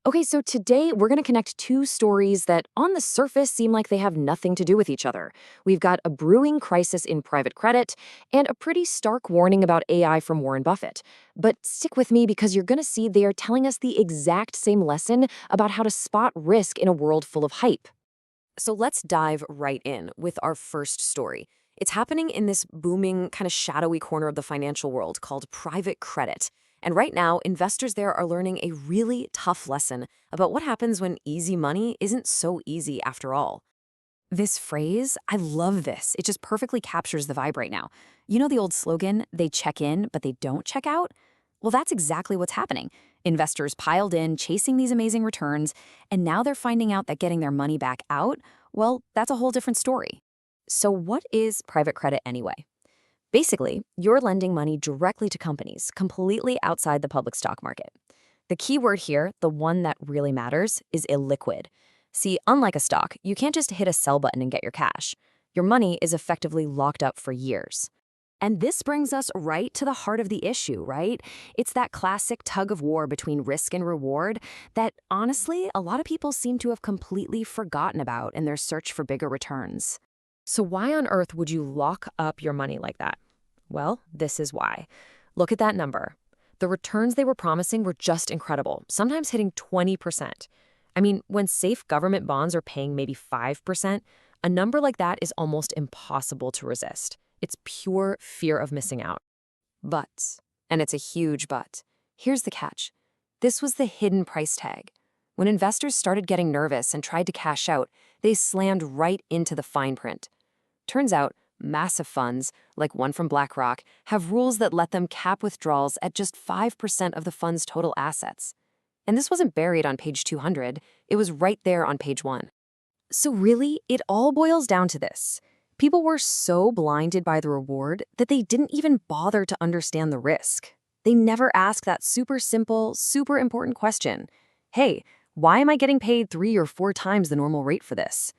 Okay, so today we're going to connect two stories that on the surface seem like they have nothing to do with each other. We've got a brewing crisis in private credit and a pretty stark warning about AI from Warren Buffett. But stick with me because you're going to see they are telling us the exact same lesson about how to spot risk in a world full of hype. So let's dive right in with our first story. It's happening in this booming, kind of shadowy corner of the financial world called private credit. And right now, investors there are learning a really tough lesson about what happens when easy money isn't so easy after all. This phrase, I love this. It just perfectly captures the vibe right now. You know the old slogan, they check in, but they don't check out? Well, that's exactly what's happening. Investors piled in, chasing these amazing returns, and now they're finding out that getting their money back out, well, that's a whole different story. So what is private credit anyway? Basically, you're lending money directly to companies, completely outside the public stock market. The key word here, the one that really matters, is illiquid. See, unlike a stock, you can't just hit a sell button and get your cash. Your money is effectively locked up for years. And this brings us right to the heart of the issue, right? It's that classic tug of war between risk and reward that, honestly, a lot of people seem to have completely forgotten about in their search for bigger returns. So why on earth would you lock up your money like that? Well, this is why. Look at that number. The returns they were promising were just incredible, sometimes hitting 20%. I mean, when safe government bonds are paying maybe 5%, a number like that is almost impossible to resist. It's pure fear of missing out. But, and it's a huge but, here's the catch. This was the hidden price tag. When investors started getting nervous and tried to cash out, they slammed right into the fine print. Turns out, massive funds, like one from BlackRock, have rules that let them cap withdrawals at just 5% of the fund's total assets. And this wasn't buried on page 200, it was right there on page 1. So really, it all boils down to this. People were so blinded by the reward that they didn't even bother to understand the risk. They never asked that super simple, super important question. Hey, why am I getting paid 3 or 4 times the normal rate for this?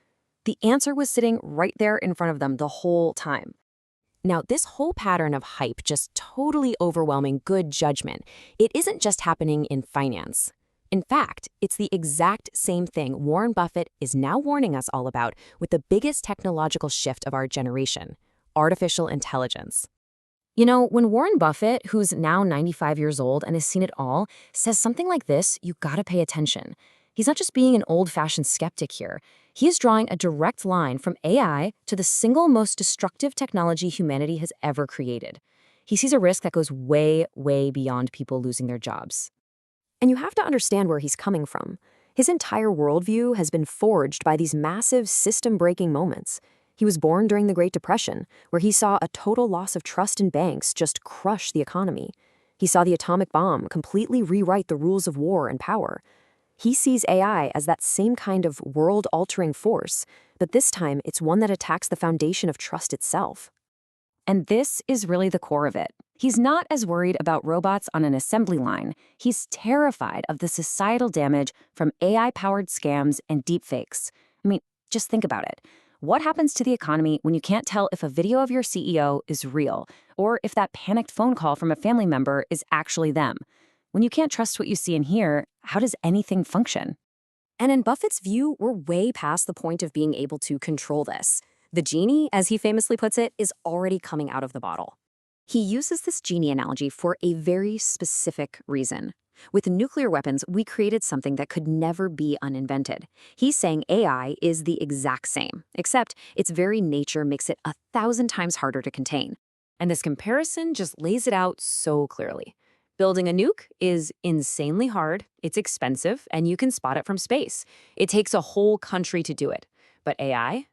The answer was sitting right there in front of them the whole time. Now, this whole pattern of hype just totally overwhelming good judgment, it isn't just happening in finance. In fact, it's the exact same thing Warren Buffett is now warning us all about with the biggest technological shift of our generation, artificial intelligence. You know, when Warren Buffett, who's now 95 years old and has seen it all, says something like this, you gotta pay attention. He's not just being an old-fashioned skeptic here. He is drawing a direct line from AI to the single most destructive technology humanity has ever created. He sees a risk that goes way, way beyond people losing their jobs. And you have to understand where he's coming from. His entire worldview has been forged by these massive system-breaking moments. He was born during the Great Depression, where he saw a total loss of trust in banks just crush the economy. He saw the atomic bomb completely rewrite the rules of war and power. He sees AI as that same kind of world-altering force, but this time it's one that attacks the foundation of trust itself. And this is really the core of it. He's not as worried about robots on an assembly line. He's terrified of the societal damage from AI-powered scams and deepfakes. I mean, just think about it. What happens to the economy when you can't tell if a video of your CEO is real, or if that panicked phone call from a family member is actually them? When you can't trust what you see and hear, how does anything function? And in Buffett's view, we're way past the point of being able to control this. The genie, as he famously puts it, is already coming out of the bottle. He uses this genie analogy for a very specific reason. With nuclear weapons, we created something that could never be uninvented. He's saying AI is the exact same, except its very nature makes it 1,000 times harder to contain. And this comparison just lays it out so clearly. Building a nuke is insanely hard, it's expensive, and you can spot it from space. It takes a whole country to do it. But AI?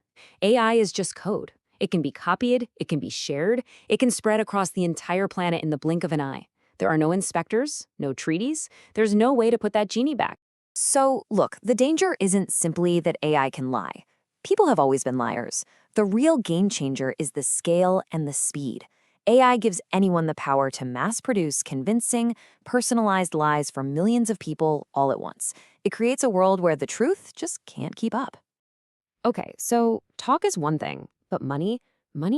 AI is just code. It can be copied, it can be shared, it can spread across the entire planet in the blink of an eye. There are no inspectors, no treaties, there's no way to put that genie back. So, look, the danger isn't simply that AI can lie. People have always been liars. The real game changer is the scale and the speed. AI gives anyone the power to mass-produce convincing, personalized lies for millions of people all at once. It creates a world where the truth just can't keep up. Okay, so talk is one thing, but money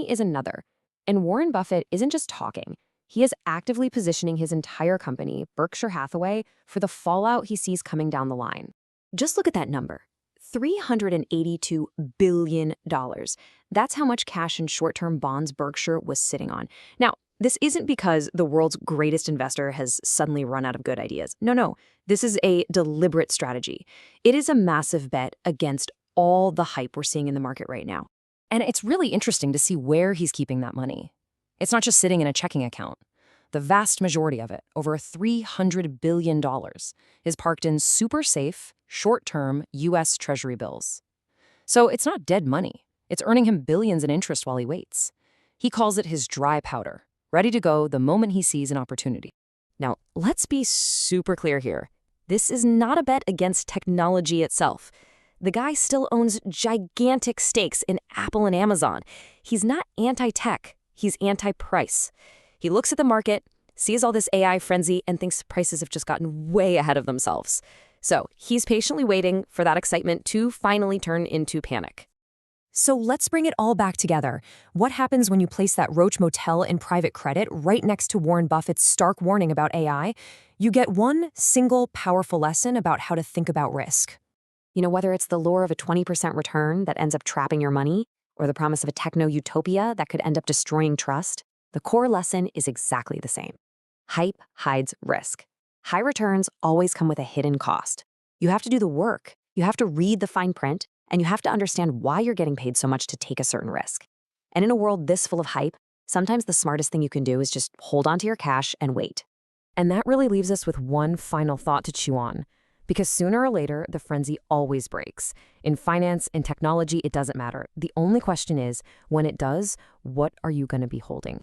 is another. And Warren Buffett isn't just talking. He is actively positioning his entire company, Berkshire Hathaway, for the fallout he sees coming down the line. Just look at that number. $382 billion. That's how much cash and short-term bonds Berkshire was sitting on. Now, this isn't because the world's greatest investor has suddenly run out of good ideas. No. This is a deliberate strategy. It is a massive bet against all the hype we're seeing in the market right now. And it's really interesting to see where he's keeping that money. It's not just sitting in a checking account. The vast majority of it, over $300 billion, is parked in super safe, short-term U.S. Treasury bills. So it's not dead money. It's earning him billions in interest while he waits. He calls it his dry powder, ready to go the moment he sees an opportunity. Now, let's be super clear here. This is not a bet against technology itself. The guy still owns gigantic stakes in Apple and Amazon. He's not anti-tech. He's anti-price. He looks at the market, sees all this AI frenzy, and thinks prices have just gotten way ahead of themselves. So he's patiently waiting for that excitement to finally turn into panic. So let's bring it all back together. What happens when you place that Roach Motel in private credit right next to Warren Buffett's stark warning about AI? You get one single powerful lesson about how to think about risk. Whether it's the lure of a 20% return that ends up trapping your money, or the promise of a techno-utopia that could end up destroying trust, the core lesson is exactly the same. Hype hides risk. High returns always come with a hidden cost. You have to do the work, you have to read the fine print, and you have to understand why you're getting paid so much to take a certain risk. And in a world this full of hype, sometimes the smartest thing you can do is just hold onto your cash and wait. And that really leaves us with one final thought to chew on. Because sooner or later, the frenzy always breaks. In finance, in technology, it doesn't matter. The only question is, when it does, what are you going to be holding?